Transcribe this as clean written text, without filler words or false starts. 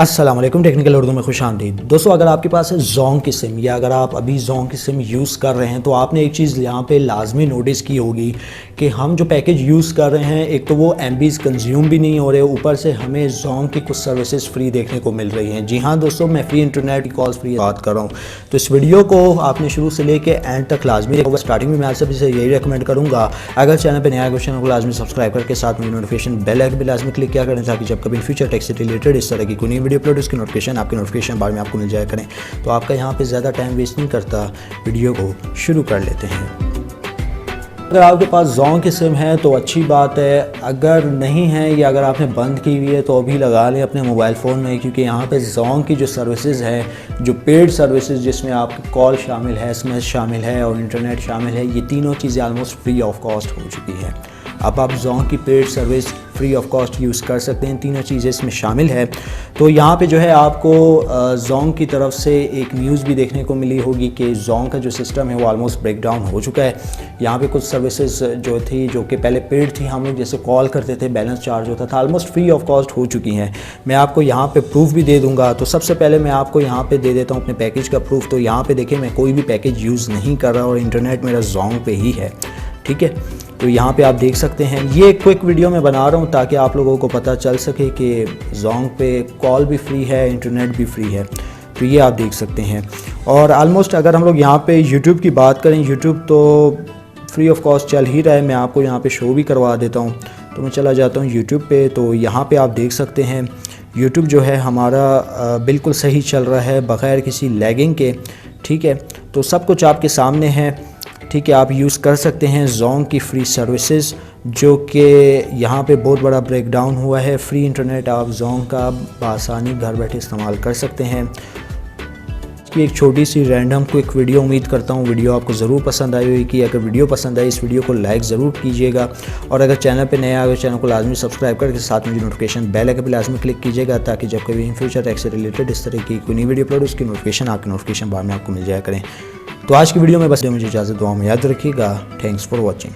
अस्सलाम वालेकुम, टेक्निकल उर्दू में खुश आमदीद। दोस्तों, अगर आपके पास है ज़ोंग की सिम या अगर आप अभी ज़ोंग की सिम यूज़ कर रहे हैं तो आपने एक चीज़ यहाँ पे लाजमी नोटिस की होगी कि हम जो पैकेज यूज़ कर रहे हैं, एक तो वो MBs कंज्यूम भी नहीं हो रहे, ऊपर से हमें ज़ोंग की कुछ सर्विसेज फ्री देखने को मिल रही हैं। जी हाँ दोस्तों, मैं फ्री इंटरनेट की कॉल्स फ्री बात कर रहा हूँ। तो इस वीडियो को आपने शुरू से लेके एंड तक लाजमी देखा। स्टार्टिंग में मैं आप सभी से यही रेकमेंड करूँगा, अगर चैनल पर नया है चैनल को लाजमी सब्सक्राइब करके साथ में नोटिफिकेशन बेल आइकन भी लाजमी क्लिक किया करें, ताकि जब कभी फ्यूचर टेक से रिलेटेड इस तरह की कोई नई वीडियो अपलोड उसकी आपके नोटिफिकेशन बार में आपको मिल जाया करें। तो आपका यहाँ पे ज़्यादा टाइम वेस्ट नहीं करता, वीडियो को शुरू कर लेते हैं। अगर आपके पास ज़ोंग की सिम है तो अच्छी बात है, अगर नहीं है या अगर आपने बंद की हुई है तो अभी लगा लें अपने मोबाइल फ़ोन में, क्योंकि यहाँ पे ज़ोंग की जो सर्विसेज है, जो पेड सर्विसेज जिसमें आपकी कॉल शामिल है, SMS शामिल है और इंटरनेट शामिल है, ये तीनों चीज़ें ऑलमोस्ट फ्री ऑफ कॉस्ट हो चुकी है। अब आप ज़ोंग की paid service free of cost use कर सकते हैं, तीनों चीज़ें इसमें शामिल है। तो यहाँ पे जो है आपको ज़ोंग की तरफ से एक न्यूज़ भी देखने को मिली होगी कि ज़ोंग का जो सिस्टम है वो ऑलमोस्ट ब्रेक डाउन हो चुका है। यहाँ पे कुछ सर्विसेज जो थी, जो कि पहले पेड थी, हम लोग जैसे कॉल करते थे, बैलेंस चार्ज होता था, ऑलमोस्ट फ्री ऑफ कॉस्ट हो चुकी हैं। मैं आपको यहाँ पे प्रूफ भी दे दूँगा। तो सबसे पहले मैं आपको यहाँ पे दे देता हूँ अपने पैकेज का प्रूफ। तो यहाँ पे देखिए, मैं कोई भी पैकेज यूज़ नहीं कर रहा और इंटरनेट मेरा ज़ोंग पे ही है, ठीक है। तो यहाँ पे आप देख सकते हैं, ये क्विक वीडियो मैं बना रहा हूँ ताकि आप लोगों को पता चल सके कि ज़ोंग पे कॉल भी फ्री है, इंटरनेट भी फ्री है। तो ये आप देख सकते हैं। और ऑलमोस्ट अगर हम लोग यहाँ पे YouTube की बात करें, YouTube तो फ्री ऑफ कॉस्ट चल ही रहा है। मैं आपको यहाँ पे शो भी करवा देता हूँ। तो मैं चला जाता हूँ YouTube पे। तो यहाँ पे आप देख सकते हैं YouTube जो है हमारा बिल्कुल सही चल रहा है, बग़ैर किसी लैगिंग के, ठीक है। तो सब कुछ आपके सामने है, ठीक है। आप यूज़ कर सकते हैं ज़ोंग की फ्री सर्विसेज, जो कि यहाँ पे बहुत बड़ा ब्रेक डाउन हुआ है। फ्री इंटरनेट आप ज़ोंग का बआसानी घर बैठे इस्तेमाल कर सकते हैं। इसकी एक छोटी सी रैंडम क्विक वीडियो, उम्मीद करता हूँ वीडियो आपको ज़रूर पसंद आई होगी। अगर वीडियो पसंद आई, इस वीडियो को लाइक ज़रूर कीजिएगा, और अगर चैनल पे नया आए चैनल को लाजमी सब्सक्राइब करके साथ में नोटिफिकेशन बेल आइकन पे लाजमी क्लिक कीजिएगा, ताकि जब कभी इन फ्यूचर टेक से रिलेटेड इस तरह की कोई नई वीडियो अपलोड उसकी नोटिफिकेशन आपके नोटिफिकेशन बार में आपको मिल जाया करें। तो आज की वीडियो में बस मुझे इजाज़त, दुआ में याद रखिएगा। Thanks for watching.